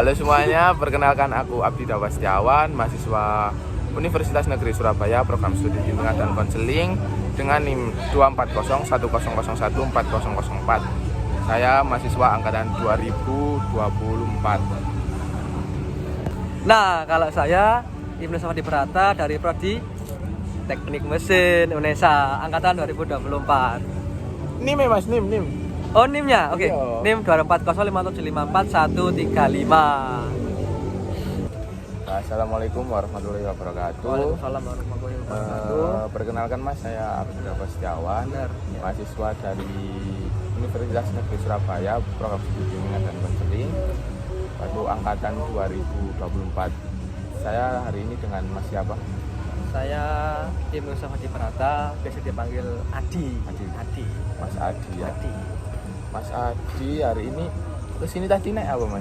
Halo semuanya, perkenalkan aku Abdi Dawa Setiawan, mahasiswa Universitas Negeri Surabaya, program studi bimbingan dan konseling dengan NIM 24010014004. Saya mahasiswa angkatan 2024. Nah, kalau saya Ibnu Safadi Prata dari Prodi Teknik Mesin UNESA angkatan 2024. NIM ya Mas, NIM. Oh, NIM-nya? Oke. Iya. NIM 24057544135. Assalamualaikum warahmatullahi wabarakatuh. Waalaikumsalam warahmatullahi wabarakatuh. Perkenalkan Mas, saya Abdi Dawa Setiawan, Benar. mahasiswa dari Universitas Negeri Surabaya, program studi bimbingan dan konseling pada angkatan 2024. Saya hari ini dengan Mas siapa? Saya Ibnu Safadi Prata, biasa dipanggil Adi. Mas Adi ya. Adi. Mas Adi hari ini kesini tadi naik apa Mas?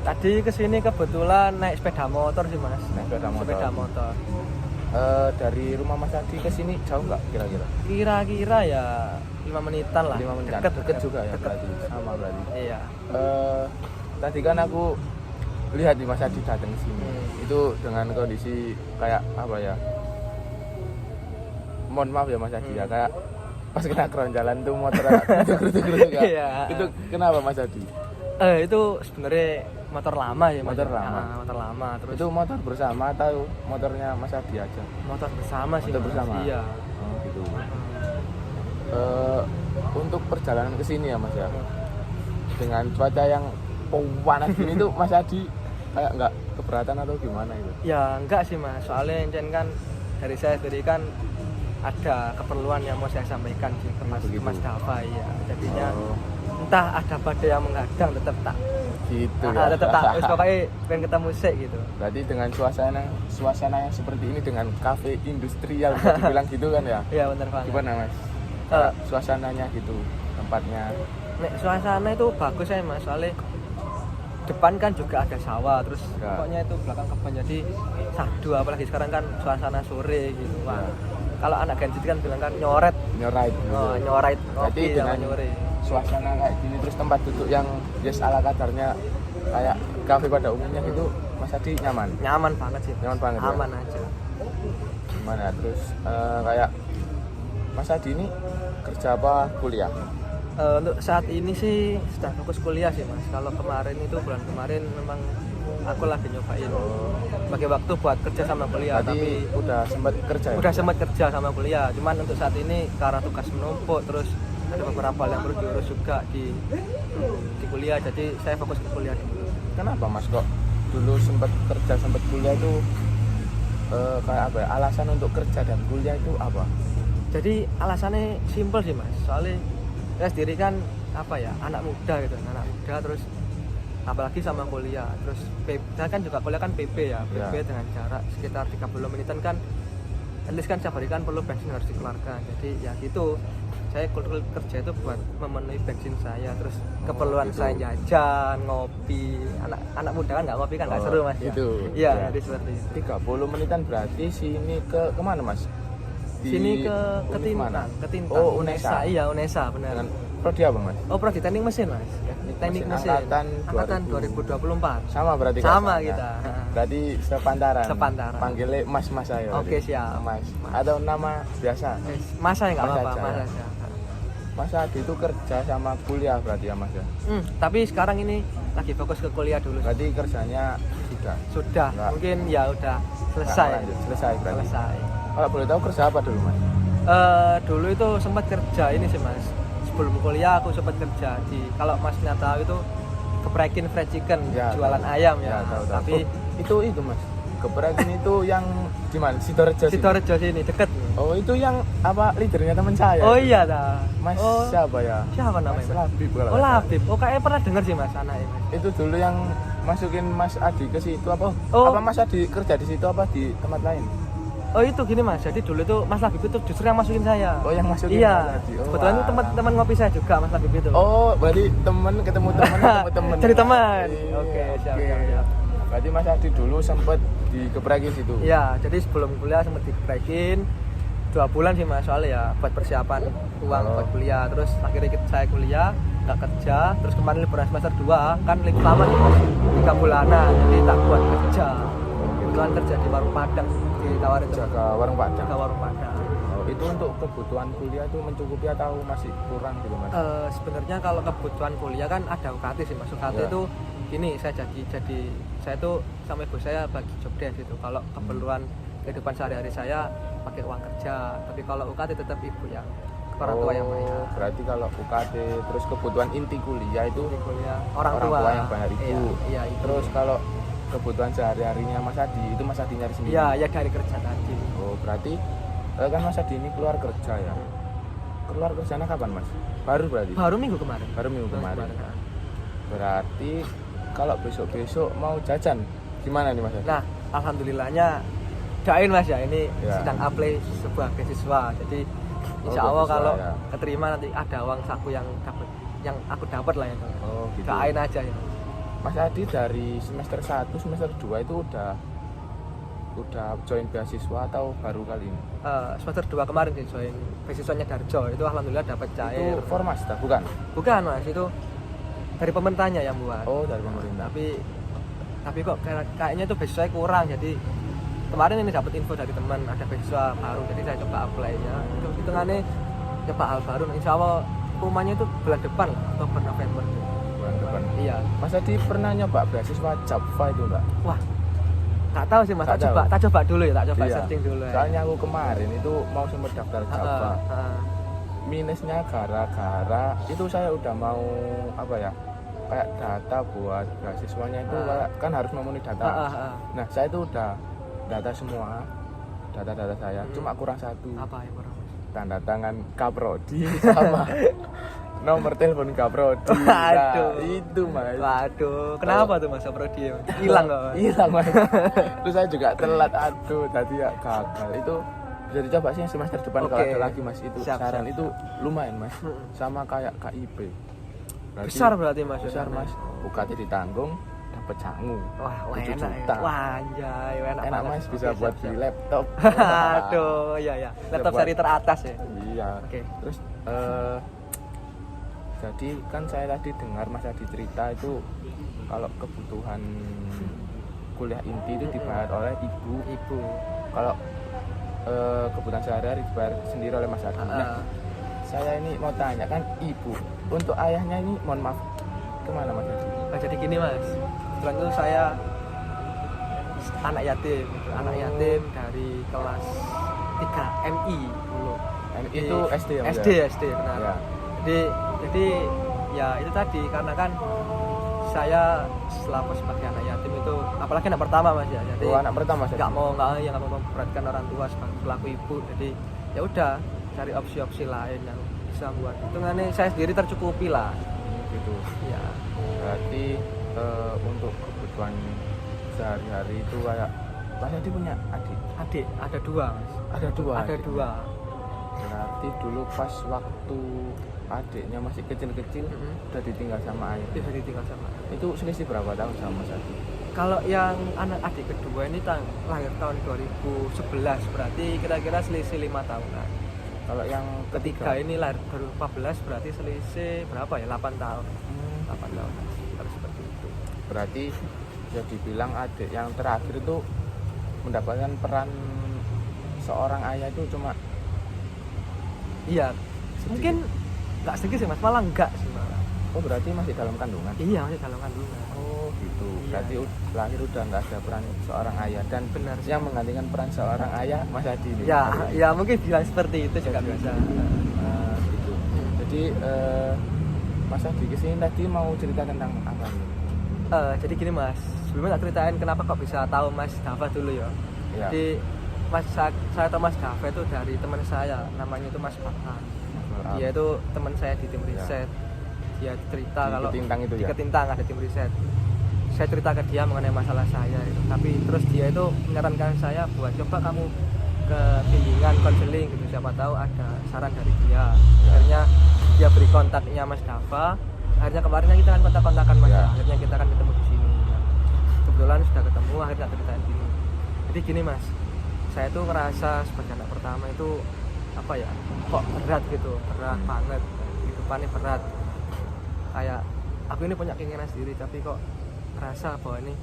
Tadi kesini kebetulan naik sepeda motor sih Mas. Naik sepeda motor. Sepeda motor. Dari rumah Mas Adi ke sini jauh nggak kira-kira? Kira-kira ya 5 menitan lah. 5 menit. Deket juga ya berarti. Sama berarti. Iya. Tadi kan aku lihat di Mas Adi datang ke sini. Itu dengan kondisi kayak apa ya? Mohon maaf ya Mas Adi ya, kayak pas kena keronjalan tuh motor geruduk-geruduk ya. Iya. Itu kenapa Mas Adi? Itu sebenarnya motor lama ya, Motor lama. motor lama. Terus Itu motor bersama atau motornya Mas Adi aja? motor bersama sih. Motor Mas. bersama? Iya. Oh gitu. Untuk perjalanan ke sini ya Mas ya, dengan cuaca yang panas gini tuh Mas Adi kayak nggak keberatan atau gimana itu? Ya enggak sih Mas, soalnya Encen kan dari saya sendiri kan ada keperluan yang mau saya sampaikan sih ke Mas Dava ya. Jadinya entah ada badai yang menghadang tetap tak Gitu tetap tak wis pokoknya pengen ketemu sih gitu. Berarti dengan suasana yang seperti ini, dengan kafe industrial bisa dibilang gitu kan ya? Iya benar banget. Gimana Mas? Suasananya gitu, tempatnya. Nek suasana itu bagus ya Mas, soalnya depan kan juga ada sawah, terus Ya. pokoknya itu belakang kebun jadi sadu, apalagi sekarang kan suasana sore gitu. Wah. Ya. Kalau anak Gen Z kan bilang kan nyoret. Nyorait gitu. Oh, nyorait Berarti kopi sama dengan nyore. suasana kayak gini, terus tempat duduk yang yes ala kadarnya kayak kafe pada umumnya gitu, Mas Adi nyaman? Nyaman banget sih. Nyaman banget ya? Aman aja. Gimana? Terus kayak Mas Adi ini kerja apa kuliah? Untuk saat ini sih sedang fokus kuliah sih Mas. Kalau kemarin itu bulan kemarin memang aku lagi nyobain pakai waktu buat kerja sama kuliah. Berarti Tapi udah sempat kerja ya? udah sempat kerja sama kuliah. Cuman untuk saat ini karena tugas menumpuk, terus ada beberapa hal yang perlu diurus juga di kuliah. Jadi saya fokus ke kuliah dulu. Kenapa Mas kok dulu sempat kerja sempat kuliah itu kayak apa ya? Alasan untuk kerja dan kuliah itu apa? Jadi alasannya simpel sih Mas. Soalnya saya sendiri kan apa ya, anak muda gitu, terus apalagi sama kuliah, terus saya kan juga kuliah kan PP ya, PP Ya. dengan jarak sekitar 30 menitan kan, at least kan setiap hari kan perlu bensin harus dikeluarkan. Jadi ya gitu, saya kerja itu buat memenuhi bensin saya, terus keperluan gitu. saya jajan, ngopi. Anak muda kan nggak ngopi kan nggak seru Mas. Gitu. Iya, Ya. jadi seperti itu. 30 menitan berarti sini ke kemana Mas? Sini ke Univ mana? Ketintang. Oh, UNESA. Iya, UNESA benar. Dengan prodi apa Mas? Oh, prodi teknik mesin Mas. Teknik mesin. Angkatan 2024. Sama berarti Sama kelasnya. kita. Berarti sepantaran. Sepantaran. Panggilnya Mas saya. Oke, siap. Mas. Atau nama biasa? Masa ya nggak Mas apa-apa, aja, Mas ya. aja. Mas Adi itu kerja sama kuliah berarti ya Mas ya? Tapi sekarang ini lagi fokus ke kuliah dulu. Berarti kerjanya Sudah, Nggak. mungkin ya udah selesai. Nggak lanjut, selesai berarti. Selesai. Kalau boleh tahu kerja apa dulu Mas? Dulu itu sempat kerja ini sih Mas. Sebelum kuliah aku sempat kerja di, kalau Masnya tahu itu Geprekin Fried Chicken, Ya, jualan tahu. ayam ya. Tahu. Tapi itu Mas. Geprekin itu yang di mana? Sidoarjo. Sidoarjo sini deket. Oh, itu yang apa leadernya teman saya. Oh itu. iya dah. Mas Oh, siapa ya? siapa namanya? Mas Labib. kalau Oh nggak salah. Labib. Oh kayaknya pernah dengar sih Mas anaknya Mas. Itu dulu yang masukin Mas Adi ke situ apa? Oh. Apa Mas Adi kerja di situ apa di tempat lain? Oh itu gini Mas, jadi dulu itu Mas Labib itu justru yang masukin saya. Oh, yang masukin Iya. Mas Adi. Oh, Kebetulan itu wah. teman ngopi saya juga Mas Labib itu. Oh, berarti teman ketemu teman. Jadi teman. Iya, Oke, siap. Berarti Mas Adi dulu sempat digeprekin situ. Iya, jadi sebelum kuliah sempat digeprekin. 2 bulan sih mas, soalnya ya buat persiapan uang buat kuliah. Terus akhirnya saya kuliah nggak kerja, terus kemarin liburan semester 2 kan libur lama nih mas, 3 bulanan, jadi tak buat kerja. Kebetulan kerja di warung Padang, ditawarin Jaga warung Padang. jaga warung Padang. Itu untuk kebutuhan kuliah itu mencukupi atau masih kurang gitu mas? Sebenarnya kalau kebutuhan kuliah kan ada UKT sih mas. UKT itu gini, saya saya tuh sama ibu saya bagi job desk itu. Kalau keperluan kehidupan sehari-hari saya pakai uang kerja, tapi kalau UKT tetap ibu yang orang tua yang bayar. Berarti kalau UKT terus kebutuhan inti kuliah itu Kuliah orang tua yang bayar ibu. Iya, itu. Terus kalau kebutuhan sehari-harinya Mas Adi itu Mas Adi nyari sendiri. Iya, ya dari kerja tadi. Oh, berarti kan Mas Adi ini keluar kerja ya. Keluar kerjanya kapan Mas? Baru berarti? Baru minggu kemarin. Baru minggu kemarin. Berarti kalau besok-besok mau jajan gimana nih Mas Adi? Nah, alhamdulillahnya doain Mas ya, ini Ya. sedang apply sebuah beasiswa. Jadi insya Allah beasiswa, kalau ya. keterima nanti ada uang saku yang aku dapat lah ya. Oh, gitu. Doain aja ya. Mas Adi dari semester 1, semester 2 itu udah join beasiswa atau baru kali ini? Semester 2 kemarin sih join beasiswanya Darjo, itu alhamdulillah dapat cair. Itu Formasta bukan? Bukan Mas, itu dari pemerintahnya yang buat. Oh, dari pemerintah. Tapi kok kayaknya itu beasiswanya kurang, jadi kemarin ini dapat info dari teman ada beasiswa baru, jadi saya coba apply nya. Itu hitungannya coba hal baru, insya Allah rumahnya itu bulan depan lah, Oktober November. Bulan depan. Iya. Mas Adi pernah nyoba beasiswa Java itu enggak? Wah, nggak tahu sih Mas, Nggak tak coba dulu ya, tak coba Iya. searching dulu ya. Soalnya aku kemarin itu mau sempat daftar Java. Minusnya gara-gara itu saya udah mau apa ya, kayak data buat beasiswanya itu kayak kan harus memenuhi data. Nah saya itu udah data semua, data saya, cuma kurang satu, Apa ya kurang Mas? tanda tangan Kaprodi sama nomor telepon Kaprodi. Waduh. Nah, itu Mas. Waduh, kenapa tuh Mas Prodi? Hilang kok. Hilang Mas. Terus saya juga telat, aduh tadi ya gagal. Itu bisa dicoba sih semester depan kalau Oke. ada lagi Mas, itu Siap, saran siap. itu lumayan Mas, sama kayak KIP. Besar berarti Mas. Besar Mas, UKT ditanggung, dapat sangu. Wah, 7 enak juta. ya. Wah, anjay, enak Enak banget. Mas, bisa Oke, buat siap, beli siap. laptop. Aduh, iya. Laptop buat- seri teratas ya. Iya. Oke. Terus jadi kan saya tadi dengar Mas Adi cerita itu kalau kebutuhan kuliah inti itu dibayar oleh ibu. Kalau kebutuhan sehari-hari dibayar sendiri oleh Mas Adi. Nah, saya ini mau tanya kan ibu, untuk ayahnya ini mohon maaf kemana Mas Adi? Nah, jadi gini Mas, kebetulan itu saya anak yatim dari kelas 3 MI dulu. Itu SD ya? Mas, SD benar. Ya. Jadi ya itu tadi, karena kan saya selama sebagai anak yatim itu, apalagi anak pertama Mas ya, jadi Oh, anak pertama Mas Adi? nggak mau memberatkan orang tua sebagai pelaku ibu, jadi ya udah cari opsi-opsi lain yang bisa buat hitungannya saya sendiri tercukupi lah Gitu. ya. Berarti untuk kebutuhan sehari-hari itu kayak Mas Adi punya adik? Ada 2 Mas. Ada dua. Ada adik. 2. Berarti dulu pas waktu adiknya masih kecil-kecil udah ditinggal sama ayah. Bisa ditinggal sama. Itu selisih berapa tahun sama Mas Adi? Kalau yang anak adik kedua ini lahir tahun 2011, berarti kira-kira selisih 5 tahunan. Kalau yang Ketiga ini lahir 2014, berarti selisih berapa ya? 8 tahun. 8 tahun. Harus seperti itu. Berarti bisa dibilang adik yang terakhir itu mendapatkan peran seorang ayah itu cuma Iya. Mungkin nggak sedikit sih Mas, malah enggak sih malah. oh berarti masih dalam kandungan. Iya, masih dalam kandungan. Oh gitu. Iya. Berarti lahir udah nggak ada peran seorang ayah dan Benar sih. yang menggantikan peran seorang ayah Mas Adi ini. Ya mungkin bilang seperti itu juga Jadi, bisa. gitu. Jadi Mas Adi kesini tadi mau cerita tentang apa nih? Jadi gini Mas, sebelumnya tak ceritain kenapa kok bisa tahu Mas Dava dulu ya. Iya. Jadi saya tahu Mas Dava itu dari teman saya, namanya itu Mas Farhan. Dia itu teman saya di tim riset. Dia cerita Di kalau Ketintang itu di ya? Ketintang ada tim riset. Saya cerita ke dia mengenai masalah saya itu. Tapi terus dia itu menyarankan saya buat coba kamu ke bimbingan konseling gitu, siapa tahu ada saran dari dia. Akhirnya dia beri kontaknya Mas Dava. Akhirnya kemarin kita kan kontak-kontakan Mas. Ya. Akhirnya kita kan ketemu di sini. Kebetulan sudah ketemu, akhirnya ceritain gini. Jadi gini Mas, saya tuh ngerasa sebagai anak pertama itu apa ya, kok berat gitu, berat banget, kehidupannya berat, kayak aku ini punya keinginan sendiri tapi kok ngerasa bahwa ini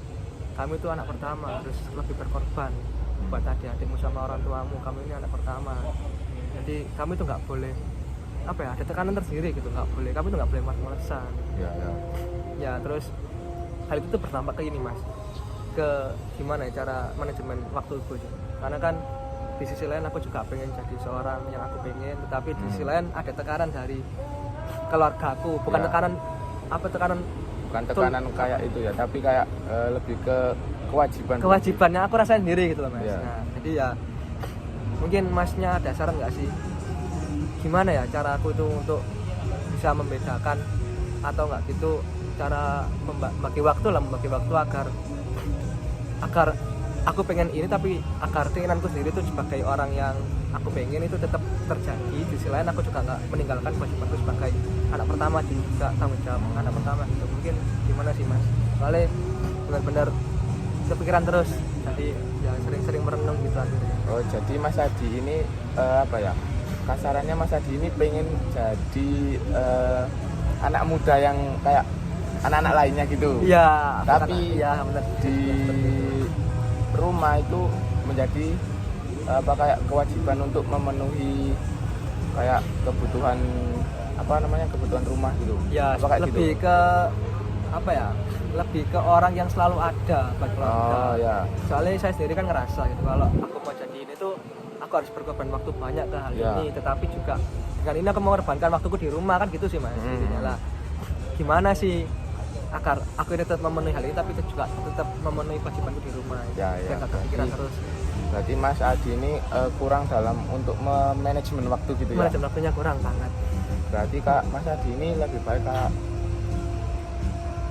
kamu itu anak pertama harus lebih berkorban buat adik-adikmu sama orang tuamu, kamu ini anak pertama, jadi kamu itu nggak boleh apa ya, ada tekanan tersendiri gitu, nggak boleh, kamu itu nggak boleh malas-malasan. Ya terus hal itu tuh berdampak ke ini mas, ke gimana ya cara manajemen waktu gue, karena kan di sisi lain aku juga pengen jadi seorang yang aku pengen, tetapi di sisi lain ada tekanan dari keluargaku, bukan tekanan kayak itu ya, tapi kayak lebih ke kewajibannya aku rasain sendiri gitu loh mas. Nah jadi ya mungkin masnya ada saran nggak sih gimana ya cara aku itu untuk bisa membedakan atau nggak gitu, cara membagi waktu agar aku pengen ini tapi agar keinginanku sendiri itu sebagai orang yang aku pengen itu tetap terjadi, di sisi lain aku juga nggak meninggalkan kewajibanku sebagai anak pertama dan juga tanggung jawab anak pertama gitu. Mungkin gimana sih mas, soalnya benar-benar kepikiran terus, jadi ya sering-sering merenung gitu akhirnya. Oh jadi Mas Adi ini apa ya, kasarannya Mas Adi ini pengen jadi anak muda yang kayak anak-anak lainnya gitu. Iya. Tapi ya, benar. Di rumah itu menjadi apa kayak kewajiban untuk memenuhi kayak kebutuhan kebutuhan rumah gitu. Ya lebih gitu? Ke apa ya? Lebih ke orang yang selalu ada bagi keluarga. Oh ya. Soalnya saya sendiri kan ngerasa gitu kalau aku mau jadi ini tuh aku harus berkorban waktu banyak ke hal ini, tetapi juga dengan ini aku mengorbankan waktuku di rumah kan gitu sih mas. Lah gimana sih agar aku ini tetap memenuhi hal ini tapi juga tetap memenuhi kewajibanku di rumah. Ya. Kepikiran terus. Berarti Mas Adi ini kurang dalam untuk manajemen waktu gitu ya? Manajemen waktunya kurang banget. Berarti Kak Mas Adi ini lebih baik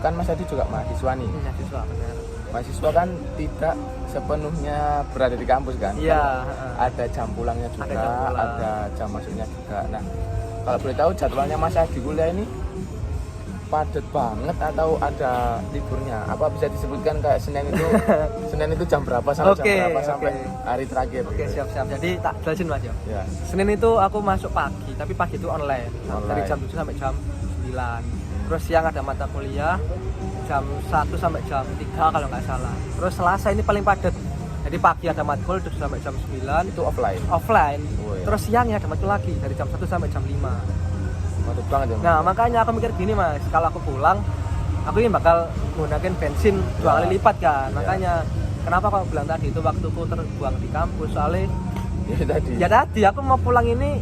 kan Mas Adi juga mahasiswa nih. Mahasiswa benar. Mahasiswa kan tidak sepenuhnya berada di kampus kan? Iya. Ada jam pulangnya juga, ada jam masuknya juga. Nah, kalau boleh tahu jadwalnya Mas Adi kuliah ini padat banget atau ada liburnya? Apa bisa disebutkan kayak Senin itu jam berapa sampai jam berapa sampai hari terakhir? Oke, siap. Jadi tak jelasin mas ya. Senin itu aku masuk pagi, tapi pagi itu online. Dari jam 7 sampai jam 9. Terus siang ada mata kuliah jam 1 sampai jam 3 kalau nggak salah. Terus Selasa ini paling padat. Jadi pagi ada matkul 7 sampai jam 9. Itu offline. Oh, iya. Terus siangnya ada matkul lagi dari jam 1 sampai jam 5. Mantap banget ya mas. Nah makanya aku mikir gini mas, kalau aku pulang aku ini bakal menggunakan bensin 2 kali lipat kan. Makanya kenapa aku bilang tadi itu waktuku terbuang di kampus, soalnya ya tadi aku mau pulang ini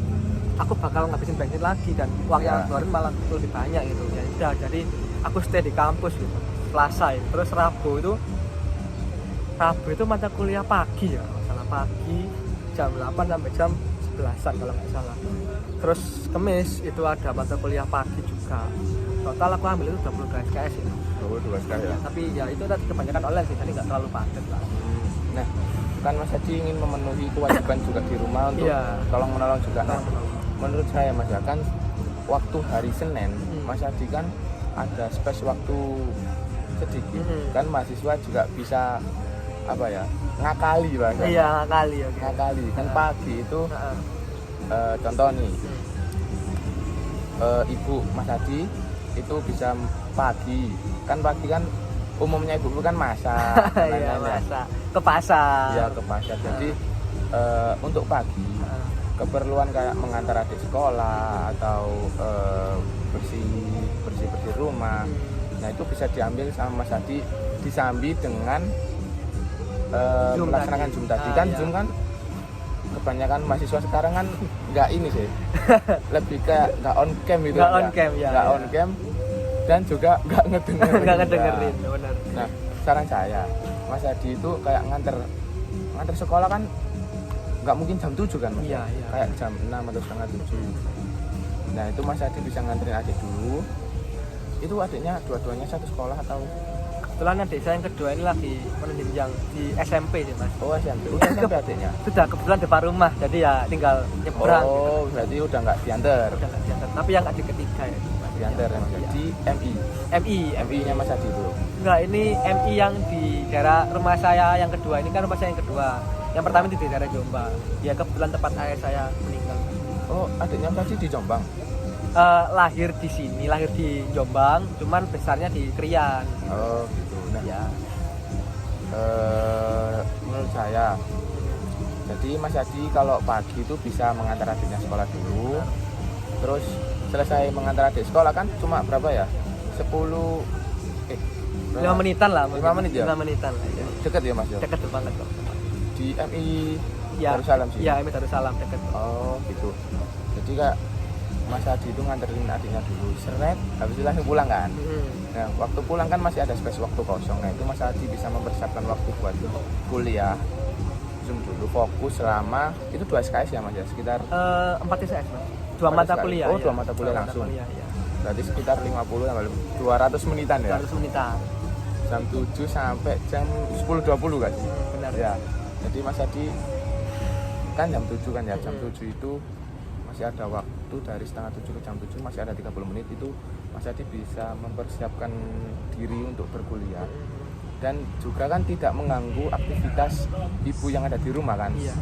aku bakal ngabisin bensin lagi dan uang yang keluarin malah lebih banyak gitu. Ya udah, jadi aku stay di kampus gitu. Selasa ya. Terus Rabu itu mata kuliah pagi ya, salah pagi jam 8 sampai jam 11-an kalau nggak salah. Terus Kamis itu ada mata kuliah pagi juga. Total aku ambil itu 22 SKS ya. 22 SKS ya. Tapi ya itu tadi kebanyakan online sih, jadi nggak terlalu padat lah. Nah, kan Mas Adi ingin memenuhi kewajiban juga di rumah untuk tolong menolong juga. Nah, menurut saya Mas ya kan waktu hari Senin Mas Adi kan ada space waktu sedikit. Kan mahasiswa juga bisa apa ya? Ngakali bahasa. Iya, ngakali ya. Ngakali. Kan pagi itu contoh nih. Ibu Mas Adi itu bisa pagi. Kan pagi kan umumnya ibu kan masak. Iya, masak. Ke pasar. Iya, ke pasar. Jadi untuk pagi keperluan kayak mengantar adik sekolah atau bersih rumah, nah itu bisa diambil sama Mas Adi disambi dengan melaksanakan Zoom tadi. Kan Zoom kan kebanyakan mahasiswa sekarang kan nggak ini sih, lebih kayak nggak on cam gitu, nggak on cam dan juga nggak ngedengerin. Benar. Nah saran saya Mas Adi itu kayak nganter sekolah kan nggak mungkin jam 7 kan Mas? Iya. Kayak jam 6 atau setengah 7. Nah itu Mas Adi bisa nganterin adik dulu. Itu adiknya dua-duanya satu sekolah atau? Kebetulan adik saya yang kedua ini lagi menunjang di SMP sih mas. Oh SMP, udah SMP adiknya? Sudah, kebetulan depan rumah, jadi ya tinggal nyebrang. Oh gitu. Berarti udah nggak diantar? Udah nggak diantar, tapi yang adik ketiga ya. Diantar ya Mas? Di MI nya Mas Adi itu? Enggak, ini MI yang di daerah rumah saya yang kedua, ini kan rumah saya yang kedua. Yang pertama itu di daerah Jombang. Ya kebetulan tempat ayah saya meninggal. Oh, adiknya tadi di Jombang. Lahir di sini, lahir di Jombang, cuman besarnya di Krian. Oh gitu. Nah, Ya. menurut saya, jadi Mas Adi kalau pagi itu bisa mengantar adiknya sekolah dulu, terus selesai mengantar adik sekolah kan cuma berapa ya? 10 5 menitan lah. 5 menit ya? 5 menitan lah. Ya. Deket ya Mas ya? Dekat banget kok. Di MI Ya. Darussalam sih. Iya, MI Darussalam dekat. Oh gitu. Jadi kak Mas Adi itu nganterin adiknya dulu, seret, habis itu langsung pulang kan. Nah waktu pulang kan masih ada space waktu kosong. Nah itu Mas Adi bisa mempersiapkan waktu buat kuliah. Zoom dulu, fokus selama itu 2 SKS ya Mas ya, sekitar 4 SKS, Mas. 2 mata SKS. kuliah. Oh, ya. 2 mata kuliah langsung. Kuliah, ya. Berarti sekitar 50 sampai 200 menitan ya. 200 menitan. Jam 7 sampai jam 10.20 kan? Benar. Ya. Jadi Mas Adi kan jam 7 kan ya, jam 7 itu masih ada waktu dari setengah 7 ke jam 7 masih ada 30 menit itu Mas Adi bisa mempersiapkan diri untuk berkuliah dan juga kan tidak mengganggu aktivitas ibu yang ada di rumah kan. Iya.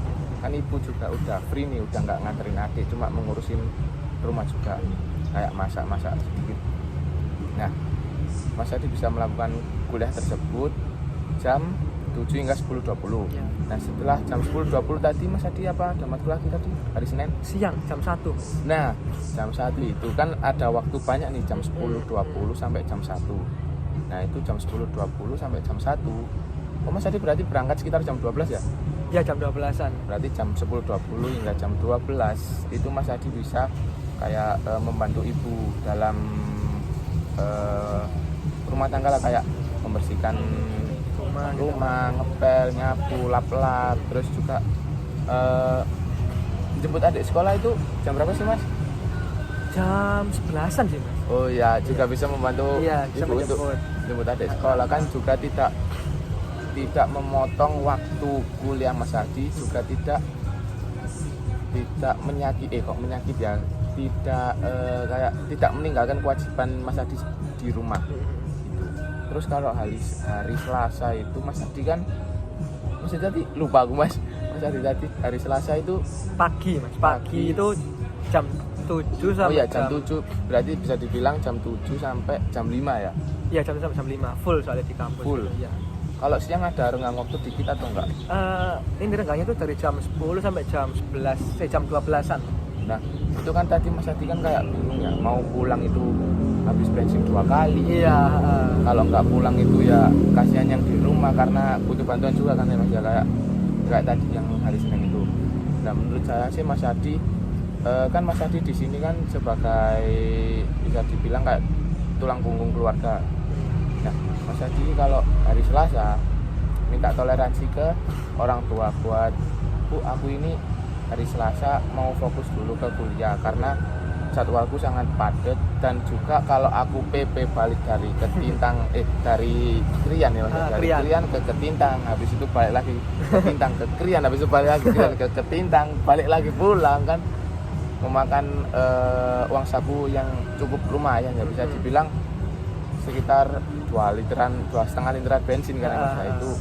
Kan ibu juga udah free nih, udah nggak nganterin adik, cuma mengurusin rumah juga kayak masak-masak sedikit. Nah Mas Adi bisa melakukan kuliah tersebut jam 7 hingga 10.20. Ya. Nah setelah jam 10.20 tadi Mas Adi apa ada matkul lagi tadi hari Senin? Siang jam 1. Nah jam 1 itu kan ada waktu banyak nih, jam 10.20 sampai jam 1. Nah itu jam 10.20 sampai jam 1. Oh Mas Adi berarti berangkat sekitar jam 12 ya? Ya jam 12-an. Berarti jam 10.20 hingga jam 12 itu Mas Adi bisa kayak membantu ibu dalam rumah tangga lah, kayak membersihkan rumah, ngepel, nyapu, lap-lap, terus juga jemput adik sekolah itu jam berapa sih Mas? Jam 11-an sih Mas. Oh ya, juga bisa membantu Iya, bisa ibu untuk jemput adik sekolah kan, juga tidak memotong waktu kuliah Mas Adi, juga tidak menyakiti menyakiti ya, tidak kayak tidak meninggalkan kewajiban Mas Adi di rumah. Terus kalau hari Selasa itu Mas Adi kan tadi lupa aku Mas Adi tadi hari Selasa itu Pagi Mas. Pagi itu jam 7 sampai oh iya jam 7, berarti bisa dibilang jam 7 sampai jam 5 ya? Iya jam 7 sampai jam 5 full soalnya di kampus. Full? Iya. Kalau siang ada renggang waktu dikit atau enggak? Ini renggangnya itu dari jam 10 sampai jam 11, jam 12-an. Nah itu kan tadi Mas Adi kan kayak bingung ya, mau pulang itu habis bensin 2 kali. Iya. Kalau nggak pulang itu ya kasihan yang di rumah karena butuh bantuan juga kan ya Mas ya, kayak tadi yang hari Senin itu. Nah menurut saya sih Mas Adi kan Mas Adi di sini kan sebagai bisa dibilang kayak tulang punggung keluarga. Nah Mas Adi kalau hari Selasa minta toleransi ke orang tua buat aku ini hari Selasa mau fokus dulu ke kuliah karena jadwalku sangat padat, dan juga kalau aku PP balik dari Ketintang dari Krian ya Mas, dari Krian ke Ketintang, habis itu balik lagi ke Ketintang ke Krian, habis itu balik lagi ke Ketintang, balik lagi pulang kan memakan uang saku yang cukup lumayan ya, bisa dibilang sekitar 2,5 literan bensin kan Mas. Itu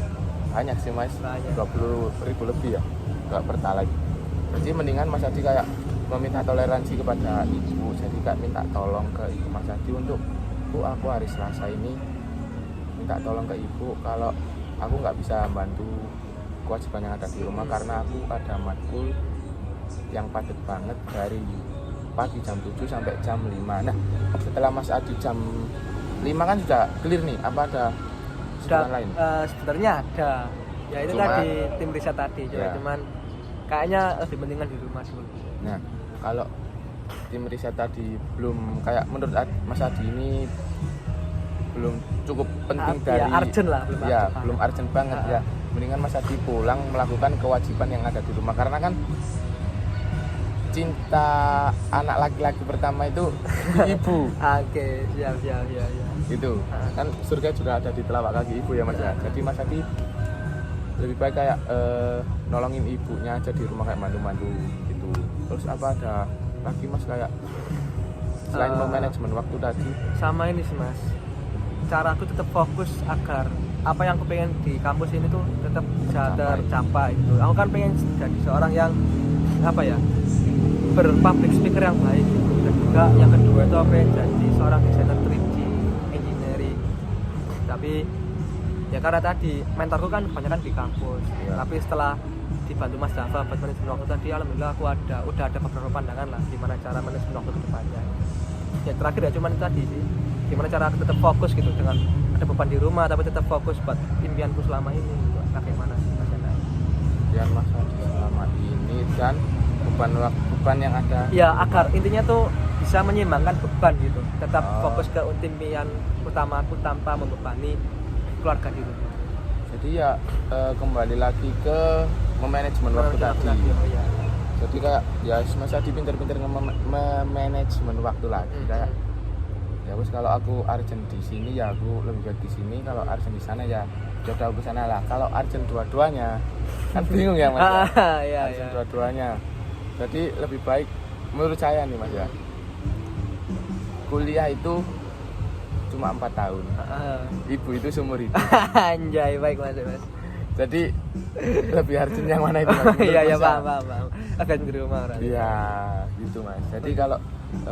banyak sih Mas, 20.000 lebih ya, nggak pertalite. Jadi mendingan Mas Adi kayak meminta toleransi kepada ibu, jadi kak minta tolong ke ibu Mas Adi untuk aku hari Selasa ini minta tolong ke ibu kalau aku nggak bisa bantu kewajiban yang ada di rumah karena aku ada matkul yang padat banget dari pagi jam 7 sampai jam 5. Nah setelah Mas Adi jam 5 kan sudah clear nih, apa ada sudah lain? Sebenarnya ada ya, itu tadi tim riset tadi ya. Cuman kayaknya lebih mendingan di rumah dulu. Nah kalau tim riset tadi belum, kayak menurut Mas Adi ini belum cukup penting dari ya, urgent lah, belum urgent banget ya, mendingan Mas Adi pulang melakukan kewajiban yang ada di rumah karena kan cinta anak laki-laki pertama itu di ibu. Oke, siap. Gitu. Kan surga juga ada di telapak kaki ibu ya Mas ya. Jadi Mas Adi lebih baik kayak nolongin ibunya aja di rumah, kayak mandu-mandu gitu. Terus apa ada lagi Mas kayak selain memanajemen waktu tadi? Sama ini sih Mas, cara aku tetap fokus agar apa yang aku pengen di kampus ini tuh tetap bisa tercapai gitu. Aku kan pengen jadi seorang yang apa ya, berpublic speaker yang baik gitu. Dan juga yang kedua itu apa, jadi seorang desainer 3D engineering. Tapi ya karena tadi mentorku kan kebanyakan di kampus ya. Tapi setelah dibantu Mas Dava buat manajemen waktu tadi, alhamdulillah aku udah ada beberapa pandangan lah gimana cara manajemen waktu ke depannya. Ya terakhir ya cuman itu tadi sih, gimana cara aku tetap fokus gitu dengan ada beban di rumah tapi tetap fokus buat impianku selama ini gitu. Bagaimana sih Mas Yana? Impian Mas Adi selama ini dan beban yang ada ya, agar intinya tuh bisa menyeimbangkan beban gitu, tetap fokus ke impian utamaku tanpa membebani keluarga di rumah. Jadi ya kembali lagi ke memanajemen waktu tadi. Ya. Jadi kayak ya Mas Adi pinter-pinter memanajemen waktu lagi. Kayak ya wis kalau aku urgent di sini ya aku lebih baik di sini, kalau urgent di sana ya udah aku sana lah. Kalau urgent dua-duanya kan bingung ya Mas. Ya? Urgent dua-duanya. Jadi lebih baik menurut saya nih Mas ya. Kuliah itu cuma 4 tahun. Ibu itu seumur hidup. Anjay, baik Mas. Jadi lebih urgent yang mana itu Mas? Iya, paham. Akan di rumah orang. Iya, gitu Mas. Jadi kalau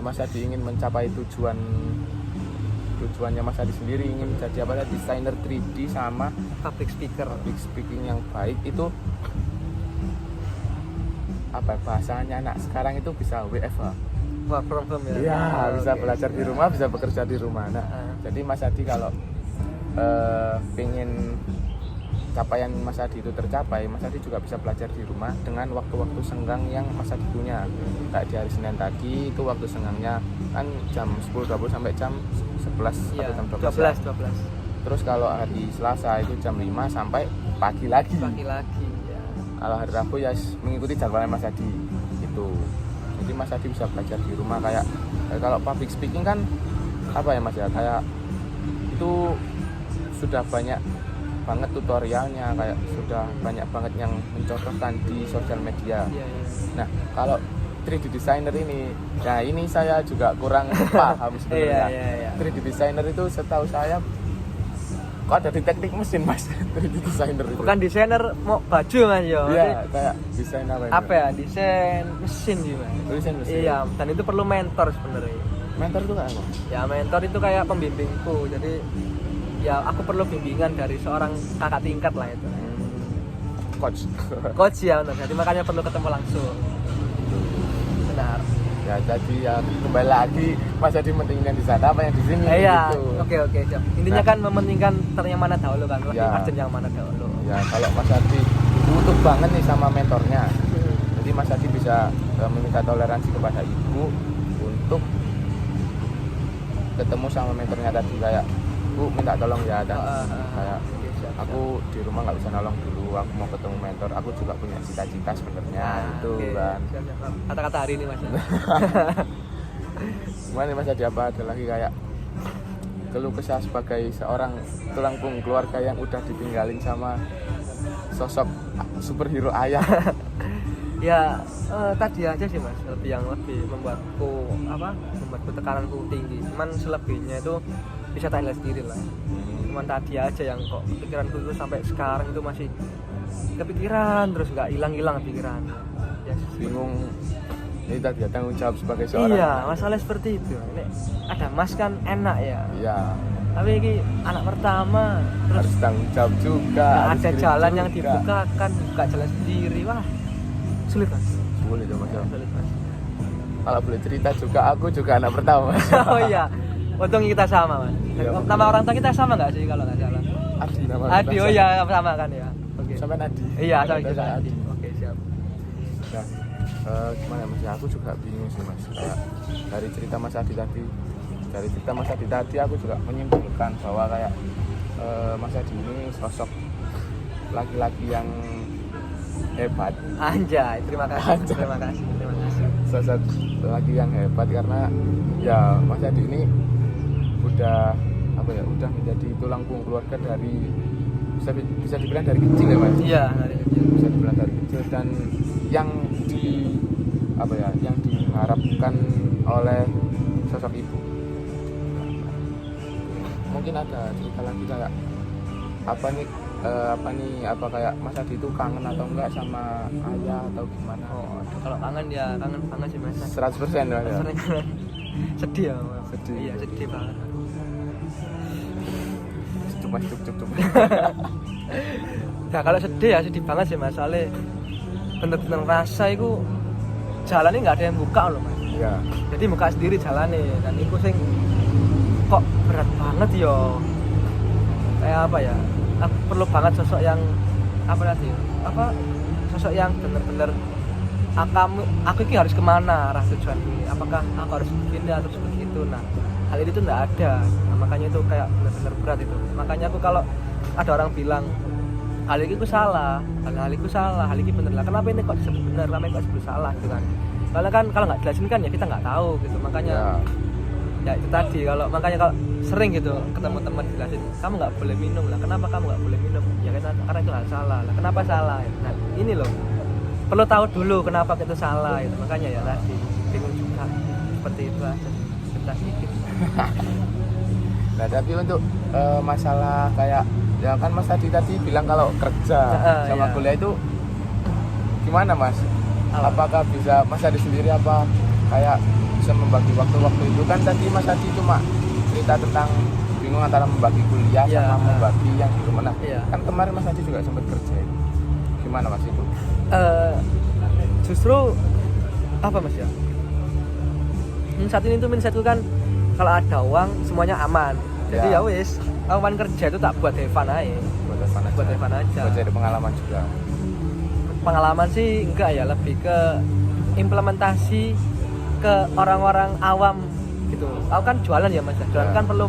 Mas Adi ingin mencapai tujuannya Mas Adi sendiri, ingin jadi apa, desainer 3D sama public speaking yang baik, itu apa bahasanya anak sekarang itu bisa WFH. Work from home ya. Iya, bisa belajar di rumah, bisa bekerja di rumah. Nah, jadi Mas Adi kalau pengen capaian Mas Adi itu tercapai, Mas Adi juga bisa belajar di rumah dengan waktu-waktu senggang yang Mas Adi punya. Kayak di hari Senin tadi itu waktu senggangnya kan jam 10.20 sampai jam 11 ya, atau jam 12. Terus kalau hari Selasa itu jam 5 sampai pagi lagi ya. Kalau hari Rabu ya mengikuti jadwalnya Mas Adi itu. Jadi Mas Adi bisa belajar di rumah. Kayak kalau public speaking kan apa ya Mas ya, kayak itu sudah banyak banget tutorialnya, kayak sudah banyak banget yang mencontohkan di sosial media. Nah kalau 3D designer ini, nah ini saya juga kurang paham sebenarnya. 3D designer itu setahu saya kok ada di teknik mesin Mas. 3D designer itu bukan desainer mau baju Mas ya. Iya, kayak desain apa ya, desain mesin gitu Mas. Desain mesin. Iya, dan itu perlu mentor sebenarnya. Mentor itu kayak apa? Ya mentor itu kayak pembimbingku. Jadi ya aku perlu bimbingan dari seorang kakak tingkat lah itu. Coach ya benar. Jadi makanya perlu ketemu langsung. Benar. Ya jadi ya kembali lagi Mas Adi mementingkan di sana apa yang di sini iya, gitu. Oke siap. Intinya kan mementingkan yang mana dahulu kan, lebih urgent yang mana dahulu. Ya kalau Mas Adi butuh banget nih sama mentornya. Jadi Mas Adi bisa meminta toleransi kepada ibu untuk ketemu sama mentornya tadi, kayak Bu minta tolong ya, dan kayak aku di rumah nggak bisa nolong dulu, aku mau ketemu mentor, aku juga punya cita-cita sebenarnya itu kan. Kata-kata hari ini Mas. Gimana Mas Adi, apa ada lagi kayak keluh kesah sebagai seorang tulang punggung keluarga yang udah ditinggalin sama sosok superhero ayah? Ya tadi aja sih Mas, yang lebih membuatku tekananku tinggi. Cuman selebihnya itu bisa tak lihat sendiri lah. Cuman tadi aja yang kok pikiranku itu sampai sekarang itu masih kepikiran terus, nggak hilang pikiran. Ya, bingung. Ini tadi ya, tanggung jawab sebagai seorang. Iya, masalah seperti itu. Ini ada Mas kan enak ya. Iya. Tapi ini anak pertama terus harus tanggung jawab juga. Ada jalan juga yang dibukakan, buka jalan sendiri. Wah, sulit Mas. Sulit ya Mas. Sulit Mas. Kalau boleh cerita juga, aku juga anak pertama Mas. Oh iya. Untung kita sama Mas. Iya, nama orang tua kita sama nggak sih kalau nggak salah? Adi nama. Adi, oh iya sama kan ya. Oke. Sampai Adi. Iya, sama kita Adi. Oke, siap. Nah, gimana Mas? Ya, aku juga bingung sih Mas. Kayak dari cerita Mas Adi tadi, aku juga menyimpulkan bahwa kayak Mas Adi ini sosok laki-laki yang hebat. Anjay, terima kasih. Sosok laki yang hebat karena ya Mas Adi ini udah menjadi tulang punggung keluarga dari bisa dibilang dari kecil ya Mas. Iya, dari kecil. Bisa dibilang dari kecil, dan yang diharapkan oleh sosok ibu. Mungkin ada cerita lagi kayak apa kayak Mas Adi itu kangen atau enggak sama ayah atau gimana? Oh, kalau kangen ya kangen banget sih Mas. 100% lah ya. Sering kangen. Sedih ya Mas. Sedih. Iya sedih banget. Cuk. Nah kalau sedih ya sedih banget sih Mas. Soalnya bener-bener rasa itu jalannya nggak ada yang buka loh Mas. Iya. Jadi buka sendiri jalannya dan itu sing kok berat banget yo. Kayak apa ya? Aku perlu banget sosok yang sosok yang bener-bener aku ini harus kemana arah tujuan ini, apakah aku harus begini atau seperti itu. Nah hal ini tuh nggak ada. Nah, makanya itu kayak bener-bener berat itu. Makanya aku kalau ada orang bilang hal ini aku salah, hal ini bener lah, kenapa ini kok disebut bener, kenapa ini kok disebut salah gitu kan. Soalnya kan kalau nggak jelasin kan ya kita nggak tahu gitu. Makanya ya itu tadi, makanya kalau sering gitu ketemu teman jelasin kamu nggak boleh minum lah, kenapa kamu nggak boleh minum ya karena itu hal salah lah, kenapa salah. Nah ini loh perlu tahu dulu kenapa itu salah itu. Makanya ya tadi bingung juga seperti itu aja cerita sedikit. Nah tapi untuk masalah kayak ya kan Mas tadi bilang kalau kerja sama kuliah itu gimana Mas? Apakah bisa Mas Adi sendiri apa kayak bisa membagi waktu itu? Kan tadi Mas Adi cuma cerita tentang bingung antara membagi kuliah sama membagi yang di rumah. Nah, kan kemarin Mas Adi juga sempat kerja itu. Gimana Mas itu? Justru apa Mas ya? Saat ini tuh mindsetku kan kalau ada uang semuanya aman. Jadi ya wis, aman kerja itu tak buat Evan aja. Buat Evan aja. Buat cari pengalaman juga. Pengalaman sih enggak ya, lebih ke implementasi ke orang-orang awam gitu. Aku kan jualan ya Mas. Jualan kan perlu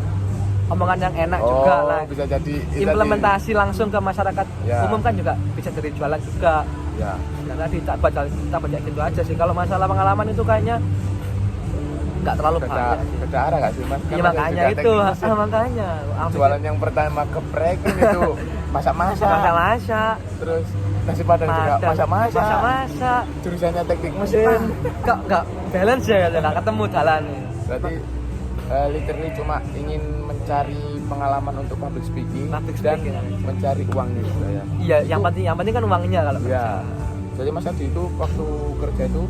omongan yang enak juga lah. Bisa jadi implementasi langsung ke masyarakat umum kan juga bisa jadi jualan juga. Ya. Nah tadi tak baca gitu aja sih. Kalau masalah pengalaman itu kayaknya nggak terlalu banyak. Beda arah nggak sih Mas? Iya makanya itu, makanya. Jualan yang pertama geprek itu masak-masak. Terus nasi padang juga masak-masak. Jurusannya teknik mesin. Kok nggak balance ya, nggak ketemu jalannya. Berarti literally cuma ingin mencari pengalaman untuk public speaking dan mencari uang juga ya. Iya, yang penting kan uangnya kalau ya. Jadi Mas Adi itu waktu kerja itu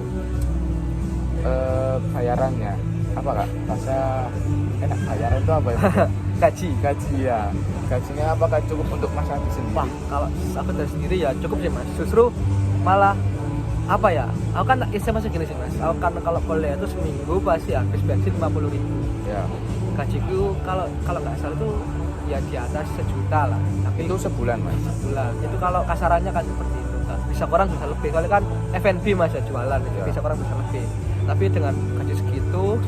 bayarannya apa Kak? Bahasa enak bayaran itu apa ya? Gaji ya. Gajinya apakah cukup untuk Mas Adi sendiri? Wah, kalau aku dari sendiri ya cukup sih Mas. Justru malah apa ya? Aku kan istilahnya segini sih Mas. Aku kan kalau kuliah itu seminggu pasti habis bensin 50.000. Ya. Gajiku kalau nggak salah itu ya di atas 1 juta lah. Tapi itu sebulan Mas. Sebulan. Itu kalau kasarannya kan seperti itu. Bisa kurang bisa lebih. Soalnya kan F&B Mas ya jualan itu bisa kurang bisa lebih. Tapi dengan gaji segitu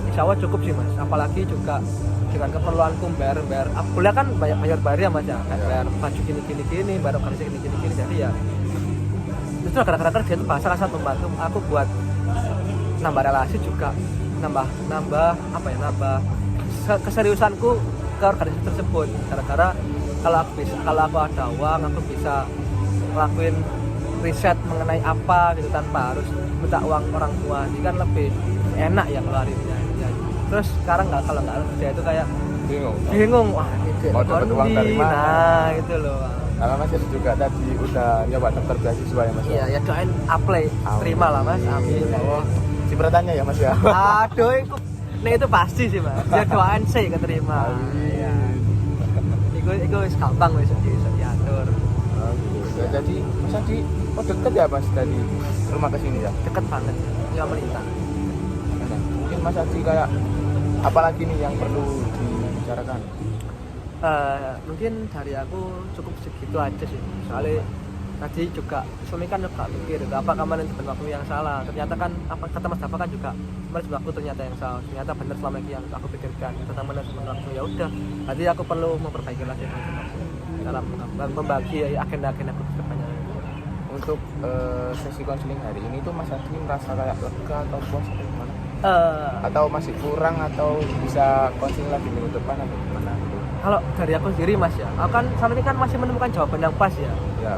insya Allah cukup sih Mas. Apalagi juga dengan keperluanku bayar aku kuliah kan bayar ya Mas ya. Kan bayar baju gini, bayar gaji gini. Jadi ya itu kadang-kadang kerja itu sangat membantu aku buat nambah relasi juga, nambah keseriusanku ke organisasi tersebut. Gara-gara kalau aku ada uang aku bisa ngelakuin riset mengenai apa gitu tanpa harus minta uang orang tua. Jadi kan lebih enak ya ngeluarinnya ya. Terus sekarang kalau nggak kerja itu kayak bingung wah ini mau dapat uang dari mana. Nah itu loh. Karena Mas juga tadi udah nyoba daftar beasiswa ya Mas. Iya ya doain apply terima lah Mas. Amin. Cipratannya ya Mas ya. Aduh itu pasti sih Mas. Ya doain sih keterima. Iya. Iku wis gampang wis diatur. Ya, jadi Mas Adi deket ya Mas dari rumah ke sini ya? Deket banget ya melintang. Mungkin Mas Adi kayak apalagi nih yang perlu dibicarakan? Mungkin dari aku cukup segitu aja sih. Soalnya tadi juga suami kan juga mikir apa kemarin itu waktu yang salah. Ternyata kan apa kata Mas Dafa kan juga kemarin waktu ternyata yang salah. Ternyata benar selama ini yang aku pikirkan tentang manajemen waktu. Ya udah, berarti aku perlu memperbaiki lagi dalam membagi agenda-agenda kedepannya. Untuk sesi konseling hari ini tuh Mas Adi merasa kayak lega atau puas atau gimana? Atau masih kurang atau bisa konseling lagi minggu depan atau gimana? Kalau dari aku sendiri Mas ya, aku kan sama ini kan masih menemukan jawaban yang pas ya. Ya,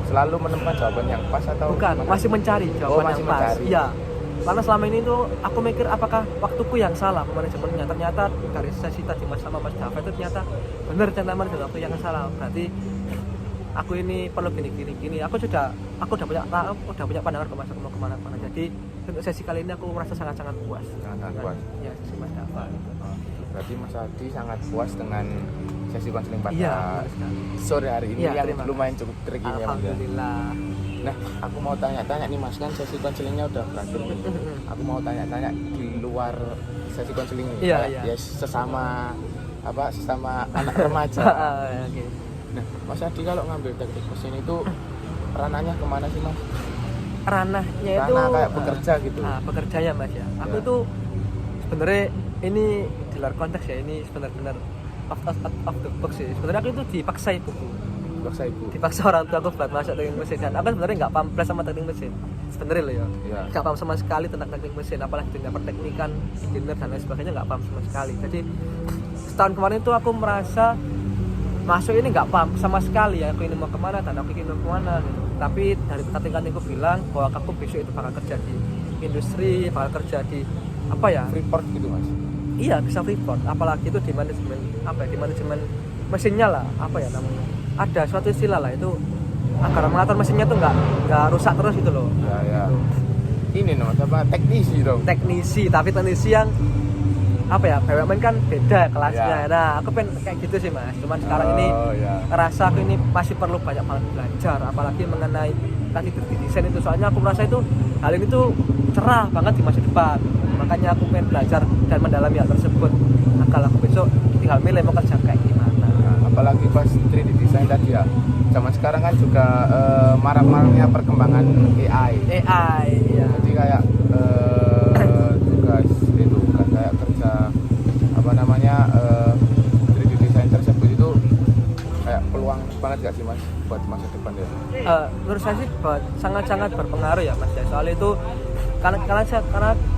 selalu menemukan jawaban yang pas atau bukan? Gimana? Masih mencari jawaban yang pas. Iya. Karena selama ini tuh aku mikir apakah waktuku yang salah manajemennya. Ternyata dari sesi tadi Mas sama Mas Dafa itu ternyata benar ternyata manajemen waktu yang salah. Berarti aku ini perlu gini. Aku udah punya pandangan ke Mas mau kemana-mana. Jadi untuk sesi kali ini aku merasa sangat puas. Sangat puas. Ya, sesi Mas Dafa. Berarti Mas Adi sangat puas dengan sesi konseling pada Iya, sore hari ini iya, yang lumayan cukup tricky ya Mas. Alhamdulillah. Nah, aku mau tanya-tanya nih Mas, kan sesi konselingnya udah berakhir nih. Aku mau tanya-tanya di luar sesi konseling ini. Iya, Kayak iya. ya sesama anak remaja. Oke. Nah, Mas Adi kalau ngambil teknik mesin itu ranahnya kemana sih Mas? Ranahnya itu Ranah kayak bekerja gitu. Bekerja ya Mas ya. Aku Ya. tuh sebenarnya ini di luar konteks ya, ini benar-benar off the box sih. Sebenarnya aku itu dipaksa ibuku. Dipaksa orang tua aku buat masuk teknik mesin, dan aku sebenarnya nggak paham plus sama teknik mesin sebenarnya loh ya. Iya. Nggak paham sama sekali tentang teknik mesin, apalagi dunia perteknikan, engineer dan lain sebagainya nggak paham sama sekali. Jadi setahun kemarin itu aku merasa masuk ini nggak paham sama sekali ya, aku ini mau kemana dan aku ini mau kemana gitu. Tapi dari kating-katingku bilang bahwa aku besok itu bakal kerja di industri, bakal kerja di apa ya, Freeport gitu Mas. iya bisa Freeport, apalagi itu di manajemen mesinnya lah, apa ya namanya, ada suatu istilah lah itu agar mengatur mesinnya tuh nggak rusak terus gitu loh. Ya. Ini Mas, teknisi dong. Teknisi, tapi teknisi yang apa ya, BUMN kan beda kelasnya. Ya. Nah aku pengen kayak gitu sih Mas, cuman sekarang ini ya. ngerasa aku ini masih perlu banyak banget belajar, apalagi mengenai tadi desain itu, soalnya aku merasa itu hal ini tuh cerah banget di masa depan. Makanya aku pengen belajar dan mendalami hal tersebut agar aku besok tinggal milih mau kerja kayak gimana. Nah, apalagi pas 3D design tadi ya, zaman sekarang kan juga marak-maraknya perkembangan AI ya. jadi kayak tugas itu kan kayak kerja 3D design tersebut itu kayak peluang banget gak sih Mas buat masa depan ya? Menurut saya sih sangat berpengaruh ya Mas ya. Soal itu karena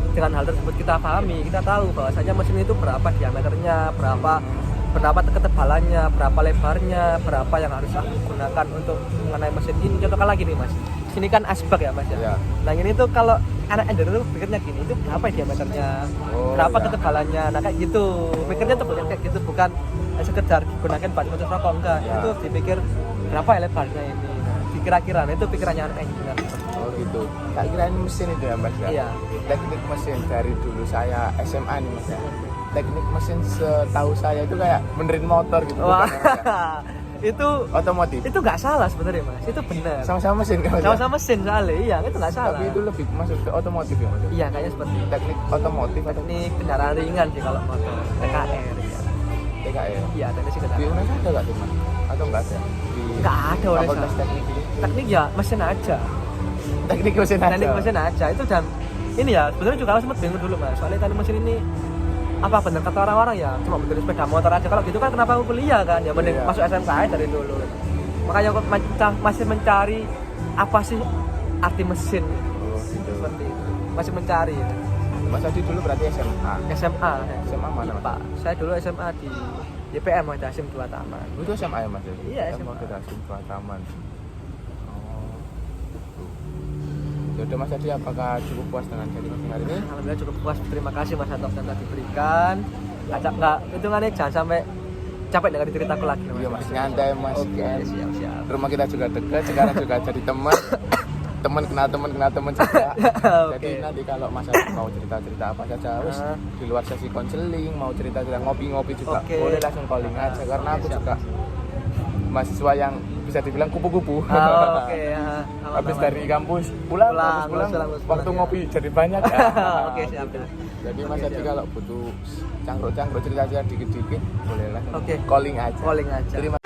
dengan hal tersebut kita pahami, kita tahu bahwasanya mesin itu berapa diameternya, berapa ketebalannya, berapa lebarnya, berapa yang harus aku gunakan untuk mengenai mesin ini. Contohkan lagi nih Mas, sini kan asbak ya Mas ya. Ya. Nah ini tuh kalau anak engineer tuh pikirnya gini, itu berapa diameternya, berapa ya. ketebalannya, nah kayak gitu. Pikirnya tuh bukan kayak gitu, bukan sekedar digunakan buat motor rokok, enggak. Ya. Itu dipikir berapa ya lebarnya ini. Nah, dikira-kira, nah itu pikirannya anak engineer. Oh gitu. Tak kirain mesin itu ya Mas ya? Iya. Teknik mesin dari dulu saya SMA nih Mas ya. Teknik mesin setahu saya itu kayak benerin motor gitu. Wah, bukan, Mas, ya? itu Otomotif. itu nggak salah sebenarnya Mas, itu benar. Sama-sama mesin kan Mas ya? Sama-sama mesin soalnya, iya itu nggak salah. Tapi itu lebih masuk ke otomotif ya Mas ya? Iya kayaknya seperti itu. Teknik otomotif atau Ini kendaraan ringan sih kalau motor TKR ya. TKR? Iya, teknik sih Di kendaraan. UNES ada nggak sih Mas? Atau nggak ada? Di Nggak ada UNES. Fakultas teknik itu? Teknik ya mesin aja. Teknik mesin aja? Teknik mesin aja itu, dan ini ya sebenarnya juga aku sempat bingung dulu Mas, soalnya teknik mesin ini apa bener kata orang-orang ya cuma benerin sepeda motor aja, kalau gitu kan kenapa aku kuliah kan, ya mending Iya. masuk SMK aja dari dulu. Makanya aku masih mencari apa sih arti mesin, Oh gitu. seperti itu, masih mencari. Mas Adi dulu berarti SMA? SMA SMA mana Mas? Pak, saya dulu SMA di YPM Muhammad Hasyim Tua Taman. Itu SMA ya Mas? Iya, SMA. Muhammad Hasyim Tua Taman. Ya udah Mas Adi, apakah cukup puas dengan sesi meeting hari ini? Alhamdulillah cukup puas, terima kasih Mas atas yang telah diberikan. Acak nggak hitungannya jangan sampai capek dengan ceritaku lagi. Iya Mas, nyantai Mas. Oke, Kan? siap. Rumah kita juga dekat, sekarang juga jadi teman kenal teman juga. Jadi nanti kalau Mas Adi mau cerita-cerita apa saja harus di luar sesi konseling, mau cerita-cerita ngopi-ngopi juga boleh langsung calling aja, karena aku juga mahasiswa yang bisa dibilang kupu-kupu. Oke, Habis dari kampus pulang, waktu ngopi jadi banyak ya. Oke, siap. Jadi Mas Adi kalau butuh cangkruk cerita-cerita dikit-dikit boleh lah. Oke. Calling aja. Calling aja. Terima